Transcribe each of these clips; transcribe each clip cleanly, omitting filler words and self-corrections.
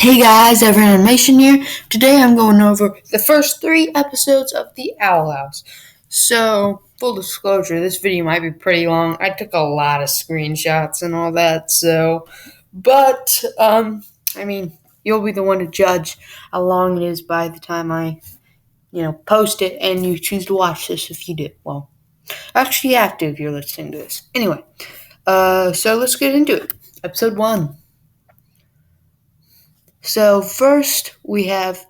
Hey guys, Evan Animation here. Today I'm going over the first 3 episodes of The Owl House. So, full disclosure, this video might be pretty long. I took a lot of screenshots and all that, you'll be the one to judge how long it is by the time I, post it and you choose to watch this if you do. Well, actually you have to if you're listening to this. Anyway, so let's get into it. Episode 1. So first we have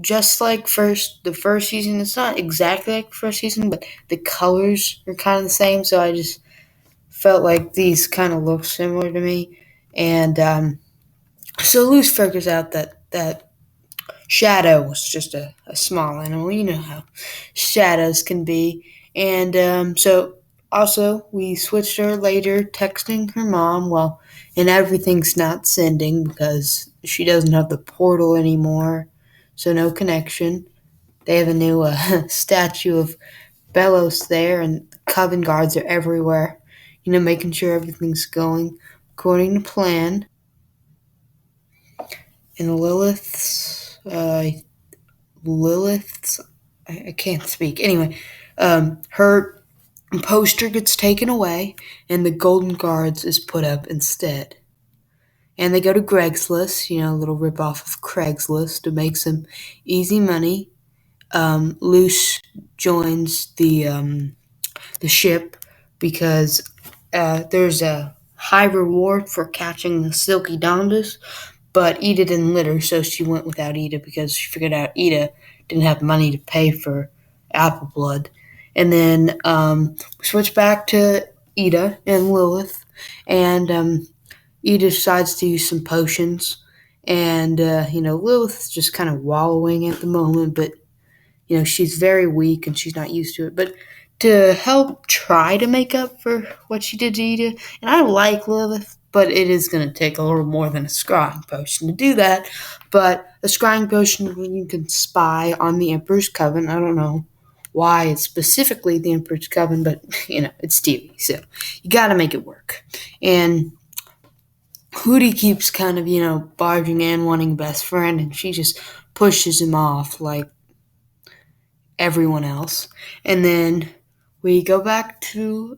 just like the first season. It's not exactly like the first season, but the colors are kind of the same. So I just felt like these kind of look similar to me. And so Luz figures out that Shadow was just a small animal. You know how shadows can be. And so also we switched her later texting her mom. Well, and everything's not sending because she doesn't have the portal anymore. So no connection. They have a new statue of Bellows there, and the Coven guards are everywhere. Making sure everything's going according to plan. And Lilith's, I can't speak. Anyway, her poster gets taken away, and the Golden Guards is put up instead. And they go to Craigslist, a little ripoff of Craigslist to make some easy money. Luce joins the ship because there's a high reward for catching the Silky Dondas, but Ida didn't let her, so she went without Ida because she figured out Ida didn't have money to pay for Apple Blood. And then we switch back to Ida and Lilith, and Ida decides to use some potions, and Lilith's just kind of wallowing at the moment, but she's very weak and she's not used to it. But to help try to make up for what she did to Ida, and I like Lilith, but it is going to take a little more than a scrying potion to do that. But a scrying potion, when you can spy on the Emperor's Coven, I don't know why it's specifically the Emperor's Coven, but, it's TV, so you got to make it work. And Hootie keeps kind of, barging in, wanting best friend, and she just pushes him off like everyone else. And then we go back to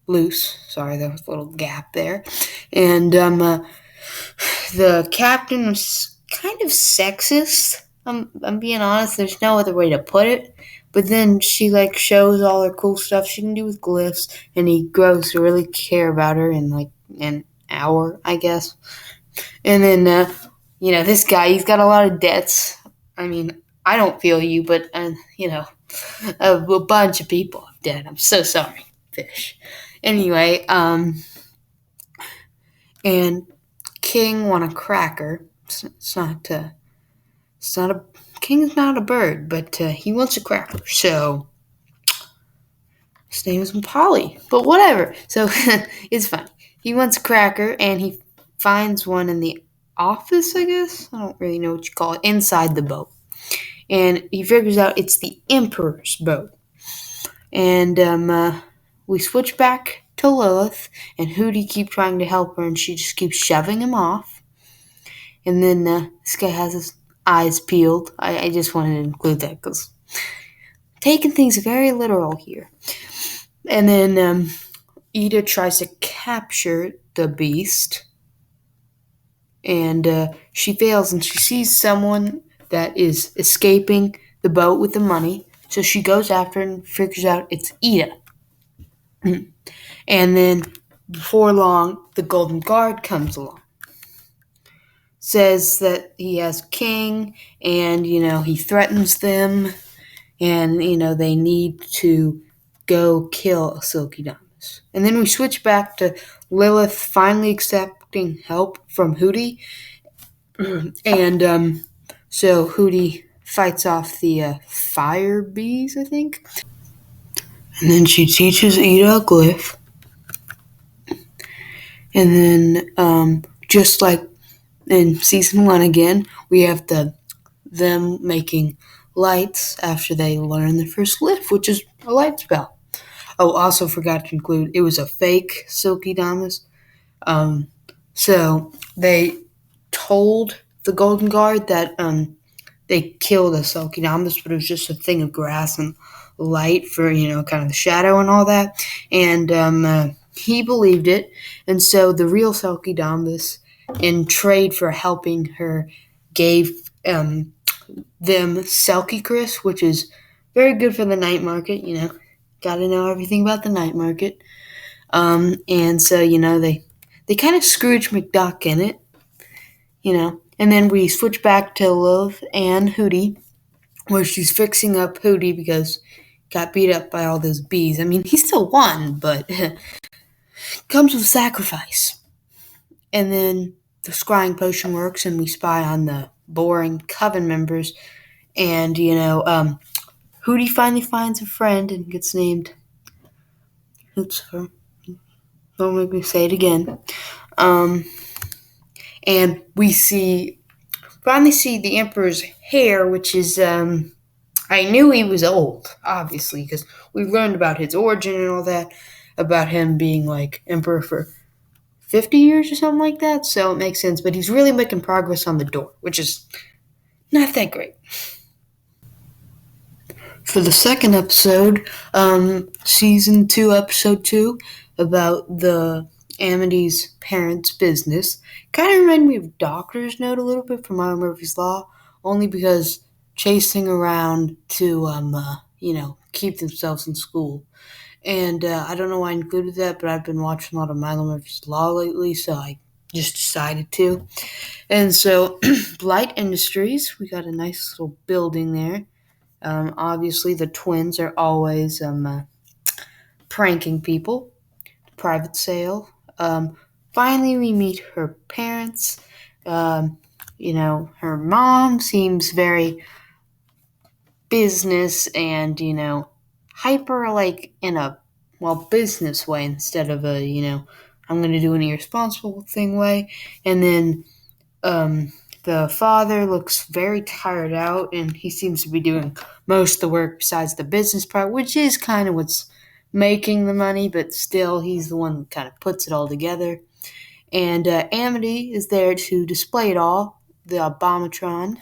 Luce. Sorry, there was a little gap there. And the captain was kind of sexist. I'm being honest. There's no other way to put it. But then she shows all her cool stuff she can do with glyphs, and he grows to really care about her in an hour, I guess. And then this guy, he's got a lot of debts. I mean, I don't feel you, but a bunch of people are dead. I'm so sorry, fish. Anyway, and King won a cracker. King's not a bird, but he wants a cracker. So his name is Polly, but whatever. So it's funny. He wants a cracker, and he finds one in the office, I guess. I don't really know what you call it, inside the boat. And he figures out it's the Emperor's boat. And we switch back to Lilith, and Hootie keeps trying to help her, and she just keeps shoving him off. And then this guy has his eyes peeled. I just wanted to include that because taking things very literal here. And then Ida tries to capture the beast, and she fails, and she sees someone that is escaping the boat with the money. So she goes after it and figures out it's Ida. And then before long, the Golden Guard comes along. Says that he has King, and, he threatens them, and, they need to go kill Silky Dondas. And then we switch back to Lilith finally accepting help from Hootie. And so Hootie fights off the fire bees, I think. And then she teaches Ida a glyph. And then just like in season 1 again, we have them making lights after they learn their first glyph, which is a light spell. Oh, also forgot to include, it was a fake Silky Dondas. So they told the Golden Guard that they killed a Selkie-Damas, but it was just a thing of grass and light for, kind of the shadow and all that. And he believed it. And so the real Selkie-Damas, in trade for helping her, gave them Selkie Chris, which is very good for the night market, Got to know everything about the night market. And so, they kind of Scrooge McDuck in it, And then we switch back to Lilith and Hootie, where she's fixing up Hootie because got beat up by all those bees. I mean, he still won, but comes with sacrifice. And then the scrying potion works, and we spy on the boring Coven members. And, Hootie finally finds a friend and gets named Lucifer. Don't make me say it again. And we finally see the Emperor's hair, which is, I knew he was old, obviously, because we learned about his origin and all that, about him being, Emperor for 50 years or something like that, so it makes sense, but he's really making progress on the door, which is not that great. For the second episode, season 2, episode 2, about the Amity's parents' business, kind of reminded me of Doctor's Note a little bit from Milo Murphy's Law, only because chasing around to, keep themselves in school. And I don't know why I included that, but I've been watching a lot of Milo Murphy's Law lately, so I just decided to. And so, Blight Industries, we got a nice little building there. Obviously, the twins are always pranking people. Private sale. Finally, we meet her parents. Her mom seems very business and, hyper, in a, business way instead of a, I'm going to do an irresponsible thing way. And then the father looks very tired out, and he seems to be doing most of the work besides the business part, which is kind of what's making the money, but still, he's the one who kind of puts it all together. And Amity is there to display it all, the Abomatron,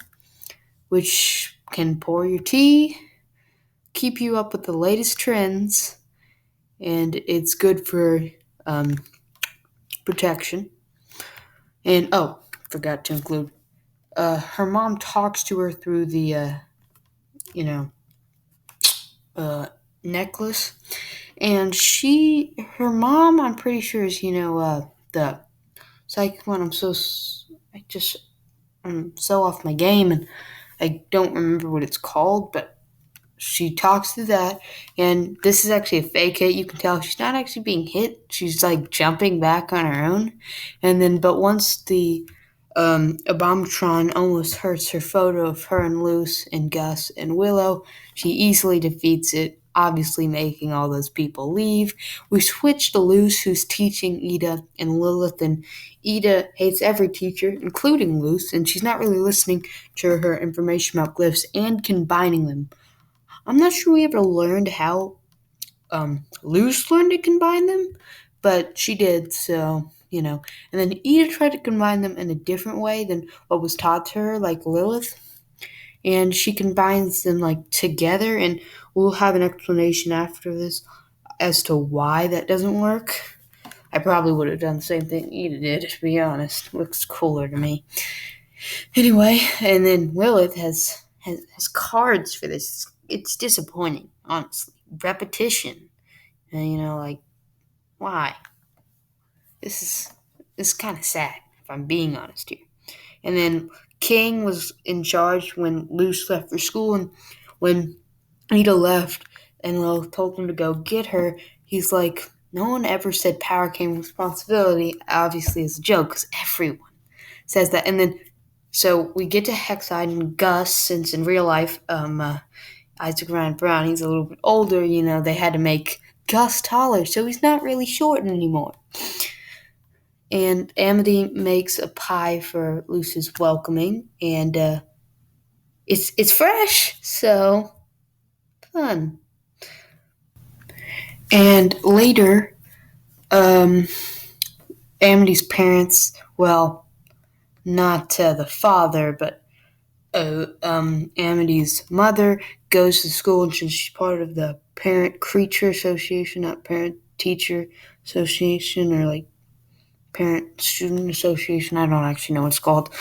which can pour your tea, keep you up with the latest trends, and it's good for protection. And, forgot to include, her mom talks to her through the, necklace. And her mom, I'm pretty sure is, the psychic one. I'm so off my game, and I don't remember what it's called, but she talks through that, and this is actually a fake hit. You can tell she's not actually being hit. She's, jumping back on her own. And then, but once the Abomatron almost hurts her photo of her and Luce and Gus and Willow, she easily defeats it, obviously making all those people leave. We switch to Luce, who's teaching Ida and Lilith, and Ida hates every teacher, including Luce, and she's not really listening to her information about glyphs and combining them. I'm not sure we ever learned how Luce learned to combine them, but she did, so, And then Ida tried to combine them in a different way than what was taught to her, like Lilith. And she combines them, together, and we'll have an explanation after this as to why that doesn't work. I probably would have done the same thing Ida did, to be honest. Looks cooler to me. Anyway, and then Lilith has cards for this. It's disappointing, honestly. Repetition. And, why? This is kind of sad, if I'm being honest here. And then King was in charge when Luce left for school, and when Ida left and Lilith told him to go get her, he's like, no one ever said power came with responsibility. Obviously, it's a joke, because everyone says that. And then, so we get to Hexide and Gus, since in real life, Isaac Ryan Brown, he's a little bit older, they had to make Gus taller, so he's not really short anymore. And Amity makes a pie for Luce's welcoming, and it's fresh, so fun. And later, Amity's parents, not the father, but Amity's mother goes to school, and she's part of the Parent Creature Association, not Parent Teacher Association, or like Parent Student Association. I don't actually know what it's called.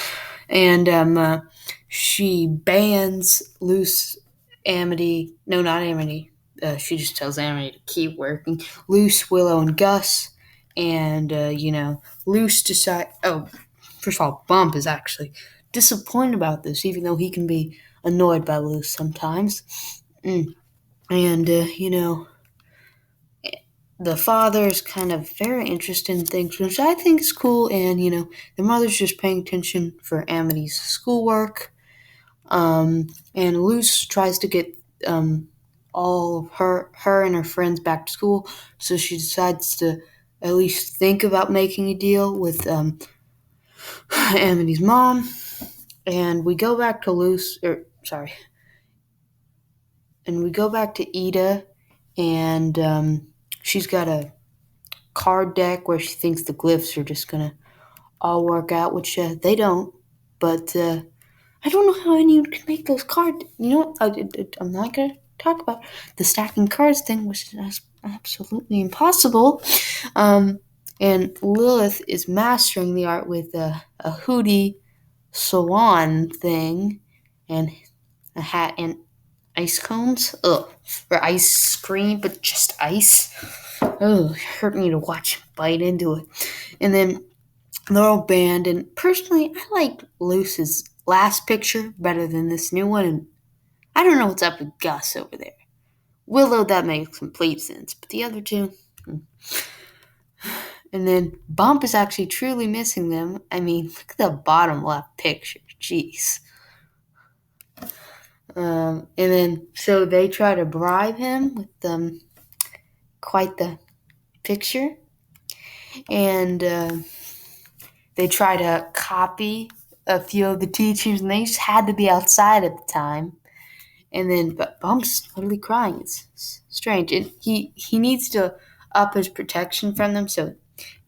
And she bans Luce, Amity. No, not Amity. She just tells Amity to keep working. Luce, Willow, and Gus. And, Luce decide. Oh, first of all, Bump is actually disappointed about this, even though he can be annoyed by Luce sometimes. And, the father is kind of very interested in things, which I think is cool. And, the mother's just paying attention for Amity's schoolwork. And Luce tries to get all of her and her friends back to school, so she decides to at least think about making a deal with Amity's mom. And we go back to we go back to Ida, and she's got a card deck where she thinks the glyphs are just gonna all work out, which they don't. But I don't know how anyone can make those cards. You know what? I'm not gonna talk about the stacking cards thing, which is absolutely impossible. And Lilith is mastering the art with a Hootie salon thing, and a hat and ice cones. Ugh, or ice cream, but just ice. Oh, it hurt me to watch him bite into it. And then they're all banned, and personally, I like Luce's last picture better than this new one, and I don't know what's up with Gus over there. Willow, that makes complete sense, but the other two. And then Bump is actually truly missing them. I mean, look at the bottom left picture. Jeez. And then, so they try to bribe him with quite the picture. And they try to copy a few of the teachers, and they just had to be outside at the time. And then Bump's totally crying. It's strange. And he needs to up his protection from them, so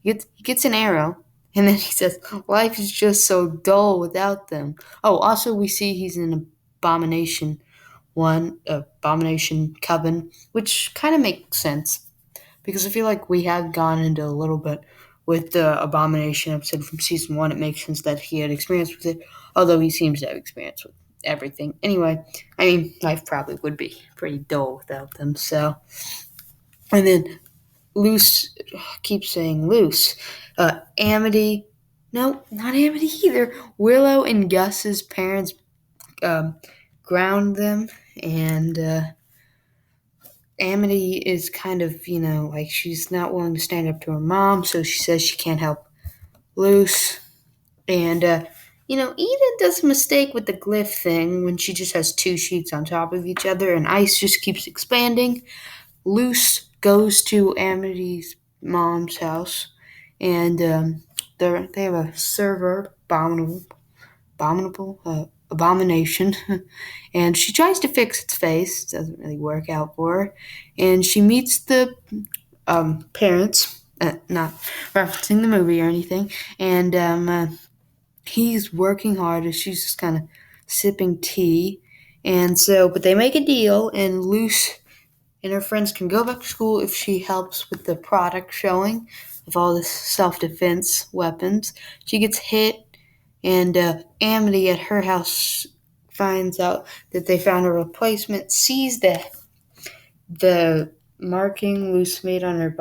he gets an arrow. And then he says, life is just so dull without them. Oh, also we see he's in Abomination Coven, which kind of makes sense. Because I feel like we had gone into a little bit with the Abomination episode from season 1. It makes sense that he had experience with it, although he seems to have experience with everything. Anyway, I mean, life probably would be pretty dull without them, so. And then Luce, keeps saying Luce. Amity, no, not Amity either. Willow and Gus's parents ground them, and Amity is kind of, like she's not willing to stand up to her mom, so she says she can't help Luce. And, Ida does a mistake with the glyph thing when she just has two sheets on top of each other, and ice just keeps expanding. Luce goes to Amity's mom's house, and they have a server, abomination, and she tries to fix its face. Doesn't really work out for her, and she meets the parents. Not referencing the movie or anything, and he's working hard, and she's just kind of sipping tea, and so, but they make a deal, and Luce and her friends can go back to school if she helps with the product showing of all this self-defense weapons. She gets hit, and Amity at her house finds out that they found a replacement, sees the marking Luce made on her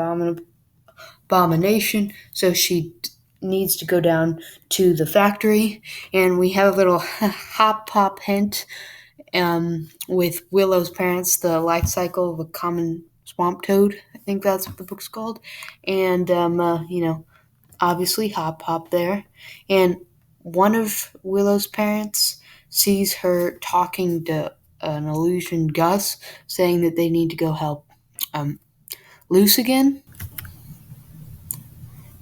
abomination, so she needs to go down to the factory, and we have a little hop pop hint with Willow's parents, the life cycle of a common swamp toad. I think that's what the book's called. And, obviously Hop Hop there. And one of Willow's parents sees her talking to an illusion Gus, saying that they need to go help Luce again.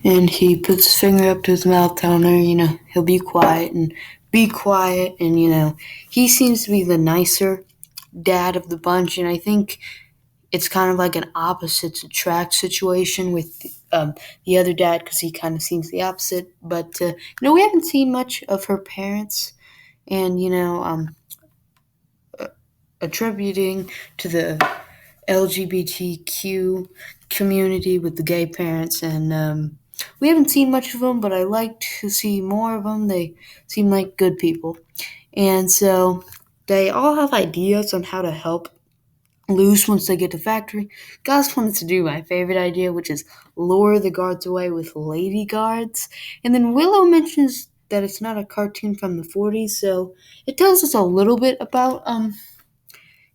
And he puts his finger up to his mouth, telling her, he'll be quiet. And he seems to be the nicer dad of the bunch, and I think it's kind of like an opposites attract situation with the other dad because he kind of seems the opposite. But we haven't seen much of her parents, and attributing to the LGBTQ community with the gay parents, and we haven't seen much of them, but I like to see more of them. They seem like good people, and so they all have ideas on how to help Luz once they get to factory. Gus wanted to do my favorite idea, which is lure the guards away with lady guards, and then Willow mentions that it's not a cartoon from the 40s, so it tells us a little bit about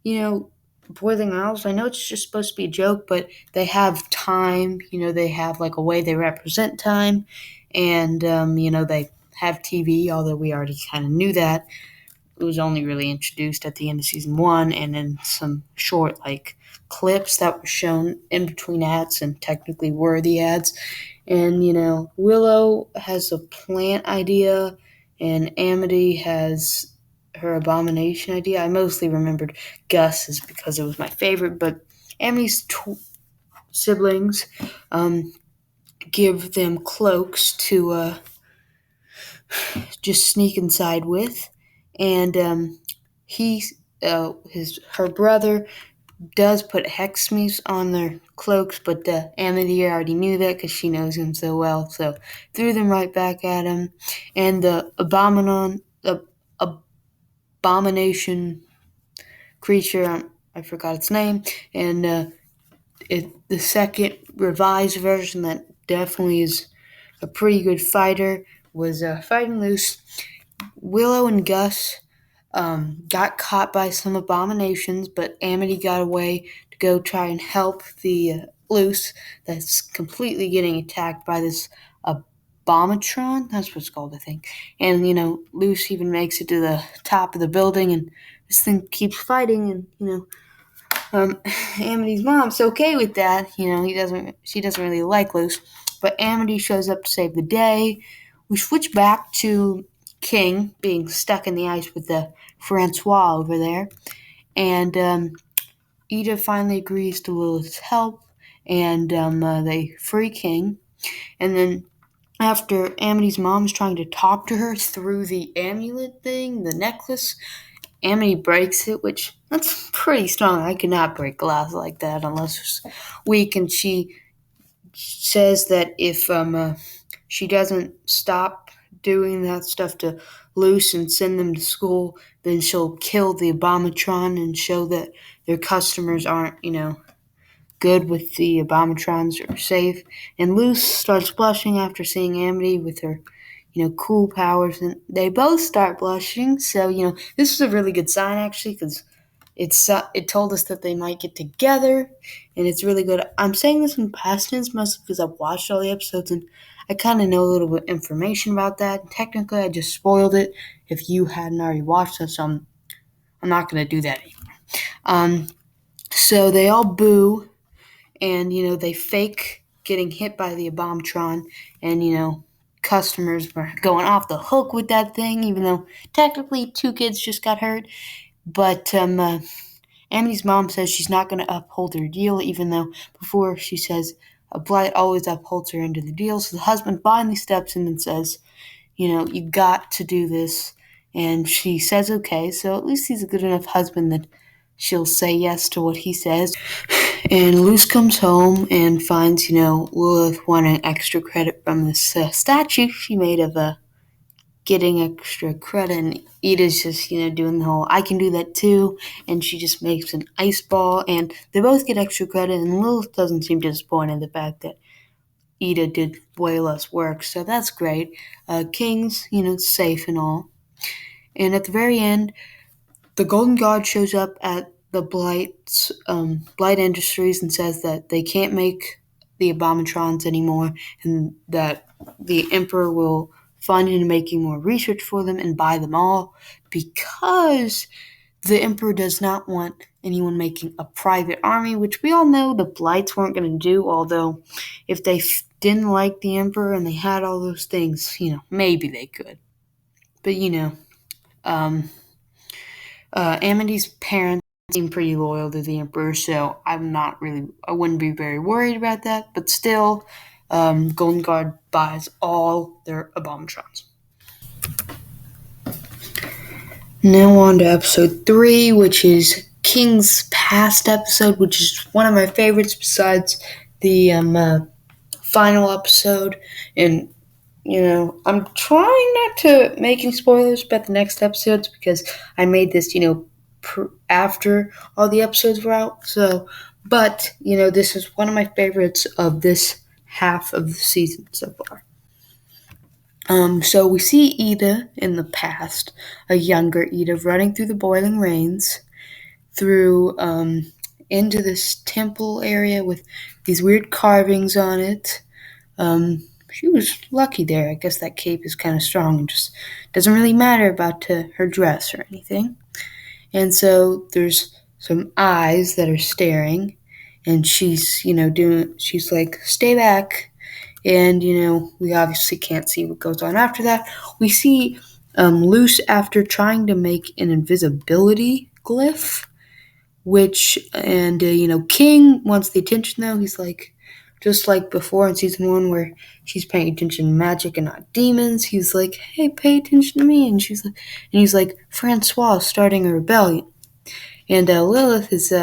you know, Boiling Owls. I know it's just supposed to be a joke, but they have time. They have like a way they represent time, and they have TV. Although we already kind of knew that, it was only really introduced at the end of season one, and then some short like clips that were shown in between ads and technically were the ads. And Willow has a plant idea, and Amity has her abomination idea. I mostly remembered Gus's because it was my favorite, but Amity's siblings give them cloaks to just sneak inside with, and her brother does put Hexme's on their cloaks, but Amity already knew that because she knows him so well, so threw them right back at him. And the abomination creature, I forgot its name, and the second revised version that definitely is a pretty good fighter was fighting Luz. Willow and Gus got caught by some abominations, but Amity got away to go try and help the Luz that's completely getting attacked by this Abomatron. That's what it's called, I think. And Luz even makes it to the top of the building, and this thing keeps fighting, and Amity's mom's okay with that. She doesn't really like Luz, but Amity shows up to save the day. We switch back to King being stuck in the ice with the Francois over there, and Ida finally agrees to Lilith's help, and they free King. And then after Amity's mom's trying to talk to her through the amulet thing, the necklace, Amity breaks it, which that's pretty strong. I could not break glass like that unless it's weak. And she says that if she doesn't stop doing that stuff to Luz and send them to school, then she'll kill the Abomatron and show that their customers aren't, good with the Abomatrons or safe. And Luz starts blushing after seeing Amity with her cool powers, and they both start blushing. So, this is a really good sign actually, because it told us that they might get together, and it's really good. I'm saying this in past tense mostly because I've watched all the episodes, and I kind of know a little bit of information about that. Technically, I just spoiled it if you hadn't already watched it, so I'm not going to do that anymore. So they all boo, and they fake getting hit by the Abomatron, and customers were going off the hook with that thing, even though technically 2 kids just got hurt. But Amity's mom says she's not going to uphold her deal, even though before she says a blight always upholds her end of the deal. So the husband finally steps in and says, you got to do this. And she says okay, so at least he's a good enough husband that she'll say yes to what he says. And Luz comes home and finds, Lilith wanting extra credit from this statue she made of getting extra credit. And Ida's just, doing the whole, I can do that too. And she just makes an ice ball. And they both get extra credit. And Lilith doesn't seem disappointed in the fact that Ida did way less work. So that's great. King's, safe and all. And at the very end, the Golden Guard shows up at the Blight Industries and says that they can't make the Abomatrons anymore, and that the Emperor will fund into making more research for them and buy them all, because the Emperor does not want anyone making a private army, which we all know the Blights weren't going to do, although if they didn't like the Emperor and they had all those things, maybe they could. But, Amity's parents seem pretty loyal to the Emperor, so I wouldn't be very worried about that. But still, Golden Guard buys all their Abomatrons. Now on to episode 3, which is King's Past episode, which is one of my favorites besides the final episode. And, I'm trying not to make any spoilers about the next episodes because I made this, after all the episodes were out. But, this is one of my favorites of this half of the season so far. So we see Eda in the past, a younger Eda, running through the boiling rains, through into this temple area with these weird carvings on it. She was lucky there. I guess that cape is kind of strong and just doesn't really matter about her dress or anything. And so there's some eyes that are staring, and she's, she's like, stay back. And, we obviously can't see what goes on after that. We see Luce after trying to make an invisibility glyph, King wants the attention, though. He's like, just like before in season 1 where she's paying attention to magic and not demons. He's like, hey, pay attention to me. And he's like, Francois starting a rebellion. And Lilith is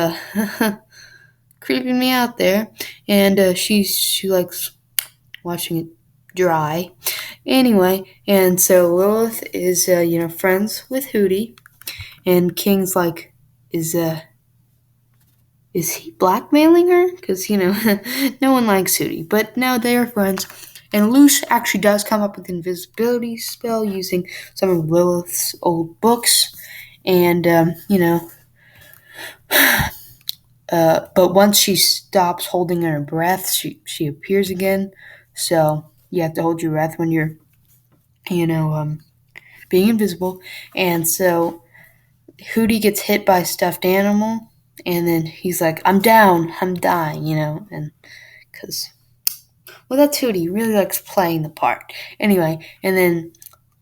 creeping me out there. And she likes watching it dry. Anyway, and so Lilith is, friends with Hooty, and King's like, is he blackmailing her? Because, no one likes Hooty, but now they are friends. And Luce actually does come up with an invisibility spell using some of Lilith's old books, and, but once she stops holding her breath, she appears again. So you have to hold your breath when you're, being invisible. And so Hooty gets hit by a stuffed animal, and then he's like, I'm down, I'm dying, and because, well, that's Hooty. He really likes playing the part. Anyway, and then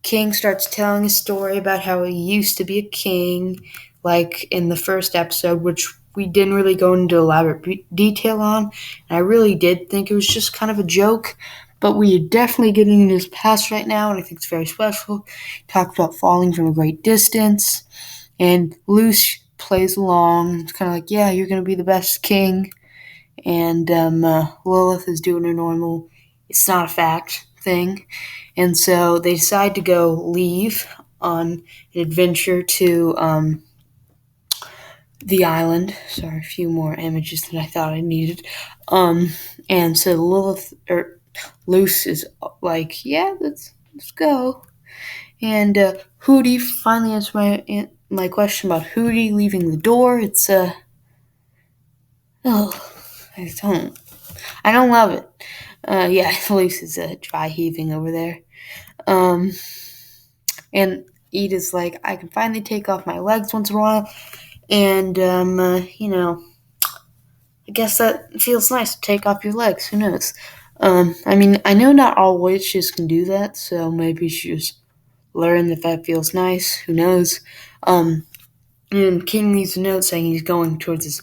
King starts telling a story about how he used to be a king, like in the first episode, which we didn't really go into elaborate detail on. And I really did think it was just kind of a joke, but we are definitely getting into his past right now, and I think it's very special. He talks about falling from a great distance, and Luce plays along. It's kind of like, yeah, you're going to be the best king. And Lilith is doing her normal, it's not a fact thing. And so they decide to go leave on an adventure to the island. Sorry, a few more images than I thought I needed. And so Luce is like, yeah, let's go. And Hooty finally answered my question about Hooty leaving the door. It's I don't love it. Yeah, Luce is dry heaving over there. And Eda's like, I can finally take off my legs once in a while. And, I guess that feels nice to take off your legs. Who knows? I know not all witches can do that, so maybe she just learned that feels nice. Who knows? And King leaves a note saying he's going towards his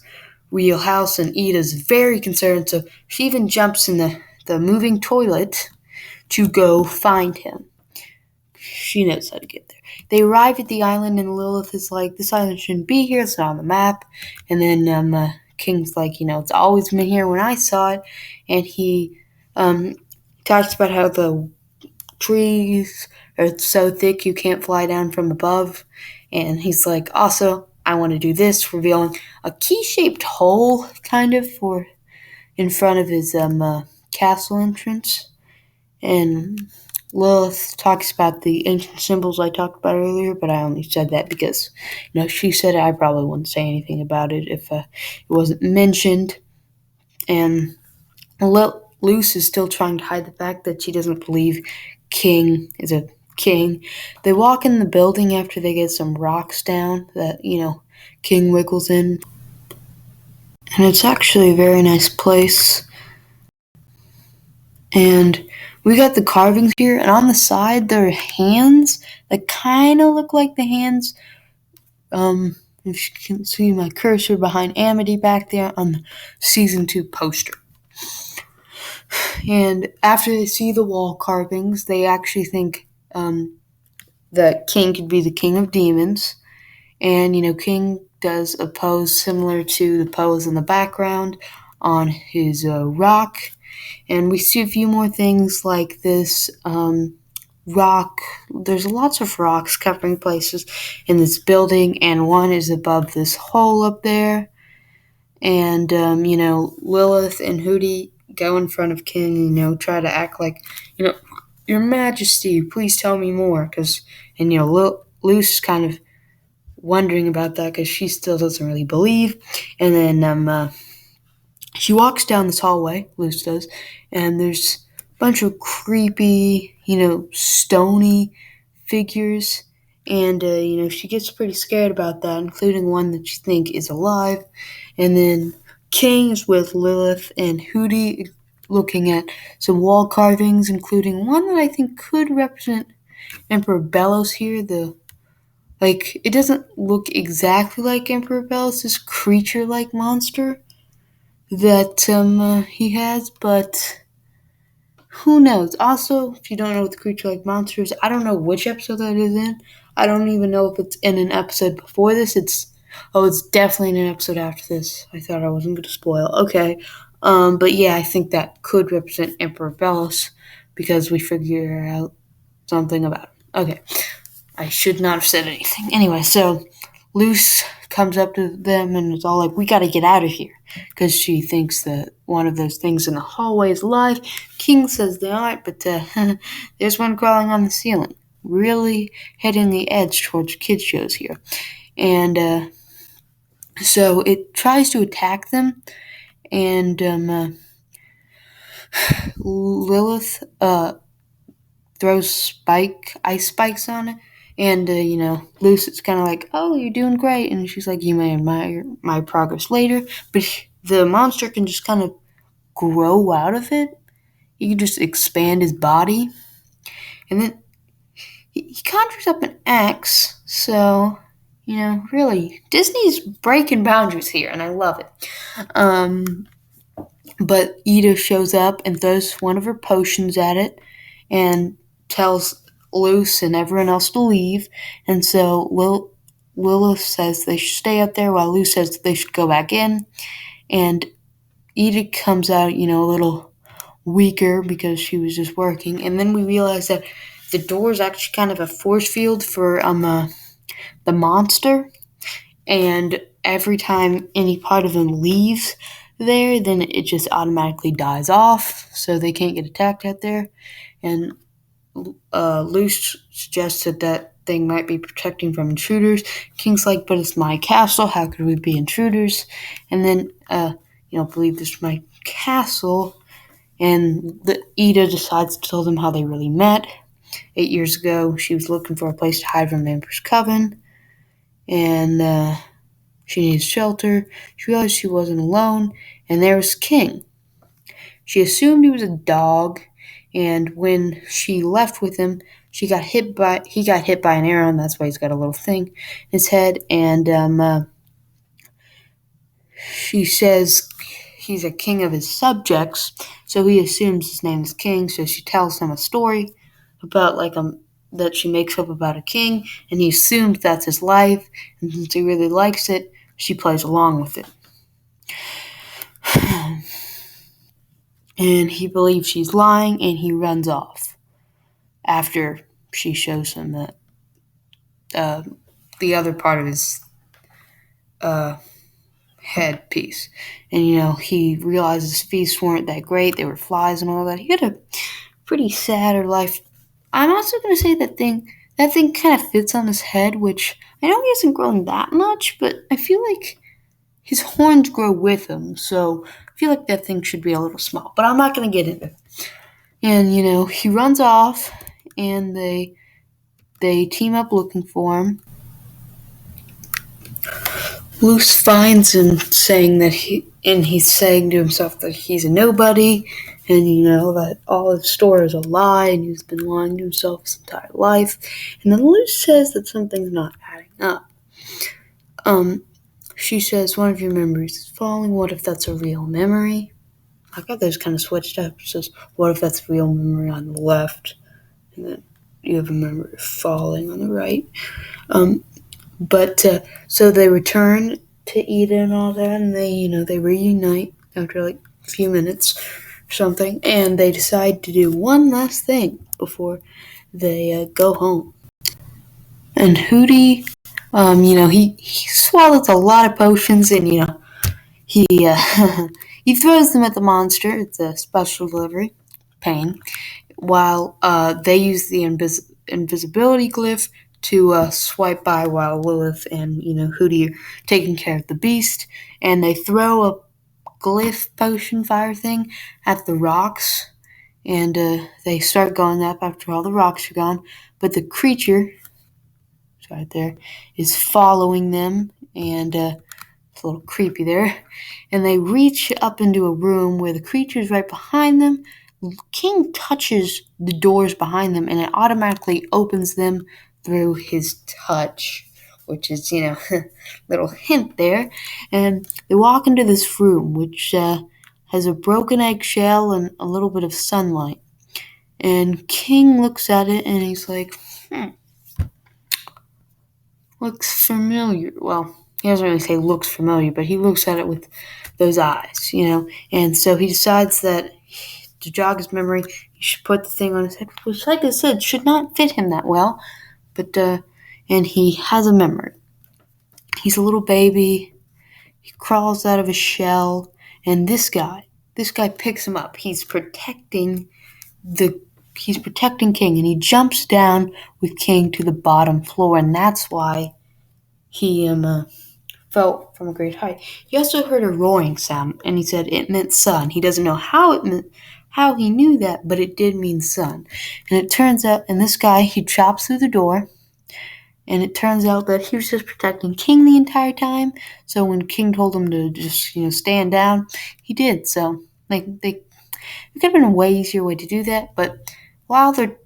real house, and Eda's very concerned, so she even jumps in the moving toilet to go find him. She knows how to get there. They arrive at the island, and Lilith is like, this island shouldn't be here, it's not on the map. And then King's like, it's always been here when I saw it. And he talks about how the trees are so thick you can't fly down from above. And he's like, also, I want to do this, revealing a key-shaped hole, kind of, in front of his castle entrance. And Lilith talks about the ancient symbols I talked about earlier, but I only said that because, she said it. I probably wouldn't say anything about it if it wasn't mentioned. And Luce is still trying to hide the fact that she doesn't believe King is a king. They walk in the building after they get some rocks down that, King wiggles in. And it's actually a very nice place. And we got the carvings here, and on the side there are hands that kind of look like the hands. If you can see my cursor behind Amity back there on the season 2 poster. And after they see the wall carvings, they actually think that King could be the king of demons. And, King does a pose similar to the pose in the background on his rock. And we see a few more things like this rock. There's lots of rocks covering places in this building, and one is above this hole up there. And, Lilith and Hootie go in front of King, try to act like, Your Majesty, please tell me more. And, Luce kind of wondering about that because she still doesn't really believe. And then she walks down this hallway, Luce does, and there's a bunch of creepy, stony figures. And, she gets pretty scared about that, including one that she thinks is alive. And then King is with Lilith and Hootie looking at some wall carvings, including one that I think could represent Emperor Bellows here. It doesn't look exactly like Emperor Bellows, this creature-like monster that he has, but who knows? Also, if you don't know what the creature-like monster is, I don't know which episode that is in. I don't even know if it's in an episode before this. It's definitely in an episode after this. I thought I wasn't going to spoil. Okay. But yeah, I think that could represent Emperor Bellows because we figure out something about him. Okay. I should not have said anything. Anyway, so Luce comes up to them and is all like, we got to get out of here because she thinks that one of those things in the hallway is alive. King says they aren't, but there's one crawling on the ceiling, really hitting the edge towards kids shows here. And so it tries to attack them, and Lilith throws ice spikes on it. And, Luce is kind of like, oh, you're doing great. And she's like, you may admire my progress later. But the monster can just kind of grow out of it. He can just expand his body. And then he conjures up an axe. So, really, Disney's breaking boundaries here. And I love it. But Ida shows up and throws one of her potions at it. And tells Luce and everyone else to leave, and so Lilith says they should stay up there while Luce says they should go back in, and Ida comes out, a little weaker because she was just working, and then we realize that the door is actually kind of a force field for the monster, and every time any part of them leaves there, then it just automatically dies off, so they can't get attacked out there, and Luce suggested that thing might be protecting from intruders. King's like, but it's my castle. How could we be intruders? And then, believe this is my castle. And Ida decides to tell them how they really met. 8 years ago, she was looking for a place to hide from the Emperor's Coven. And she needed shelter. She realized she wasn't alone. And there was King. She assumed he was a dog. And when she left with him, he got hit by an arrow, and that's why he's got a little thing in his head. And she says he's a king of his subjects, so he assumes his name is King. So she tells him a story about that she makes up about a king, and he assumes that's his life. And since he really likes it, she plays along with it. And he believes she's lying, and he runs off after she shows him that the other part of his headpiece. And, he realizes his feasts weren't that great. They were flies and all that. He had a pretty sadder life. I'm also going to say that thing kind of fits on his head, which I know he hasn't grown that much, but I feel like his horns grow with him, so I feel like that thing should be a little small. But I'm not going to get into it. And, he runs off, and they team up looking for him. Luce finds him he's saying to himself that he's a nobody, and that all his story is a lie, and he's been lying to himself his entire life. And then Luce says that something's not adding up. She says one of your memories is falling. What if that's a real memory? I got those kind of switched up. It says, what if that's real memory on the left, and then you have a memory of falling on the right. But so they return to Eden and all that, and they reunite after like a few minutes or something, and they decide to do one last thing before they go home. And Hooty, he swallows a lot of potions, and he he throws them at the monster. It's a special delivery, Pain, while they use the invisibility glyph to swipe by while Lilith and Hooty are taking care of the beast, and they throw a glyph potion fire thing at the rocks, and they start going up after all the rocks are gone, but the creature, it's right there, is following them, and it's a little creepy there, and they reach up into a room where the creature is right behind them. King touches the doors behind them, and it automatically opens them through his touch, which is, little hint there. And they walk into this room, which has a broken eggshell and a little bit of sunlight. And King looks at it, and he's like, looks familiar. Well, he doesn't really say looks familiar, but he looks at it with those eyes, And so he decides that to jog his memory, he should put the thing on his head, which, like I said, should not fit him that well. But and he has a memory. He's a little baby. He crawls out of his shell, and this guy picks him up. He's protecting King, and he jumps down with King to the bottom floor, and that's why he fell from a great height. He also heard a roaring sound, and he said it meant sun. He doesn't know how he knew that, but it did mean sun. And it turns out, and this guy, he chops through the door, and it turns out that he was just protecting King the entire time. So when King told him to just, stand down, he did. So, it could have been a way easier way to do that, but while they're,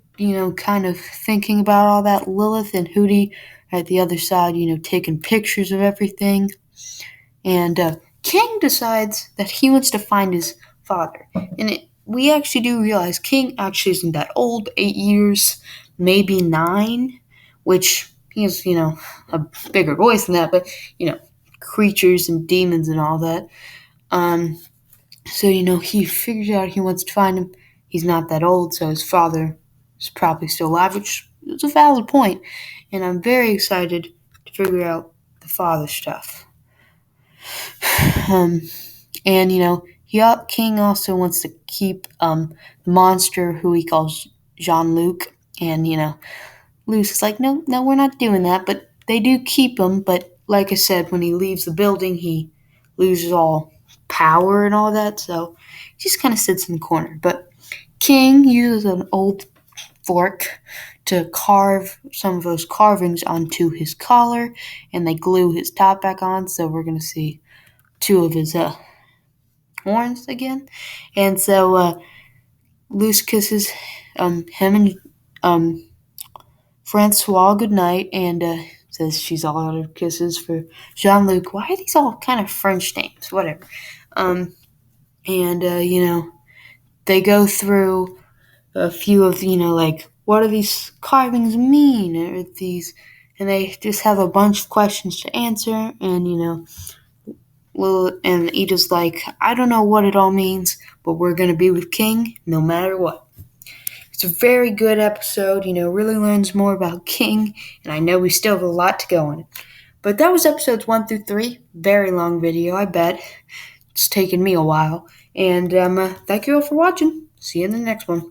kind of thinking about all that, Lilith and Hooty are at the other side, taking pictures of everything. And King decides that he wants to find his father. And we actually do realize King actually isn't that old, 8 years, maybe 9, which he has, a bigger voice than that, but, creatures and demons and all that. So, he figures out he wants to find him. He's not that old, so his father is probably still alive, which is a valid point. And I'm very excited to figure out the father stuff. And, King also wants to keep the monster who he calls Jean-Luc. And, Luce is like, no, we're not doing that. But they do keep him. But like I said, when he leaves the building, he loses all power and all that. So he just kind of sits in the corner. But King uses an old fork to carve some of those carvings onto his collar, and they glue his top back on. So we're going to see 2 of his horns again. And so Luce kisses him and Francois goodnight, and says she's all out of kisses for Jean-Luc. Why are these all kind of French names? Whatever. They go through a few of, what do these carvings mean? Or these, and they just have a bunch of questions to answer, and, and Ida's like, I don't know what it all means, but we're going to be with King no matter what. It's a very good episode, really learns more about King, and I know we still have a lot to go on it. But that was episodes 1 through 3. Very long video, I bet. It's taken me a while. And thank you all for watching. See you in the next one.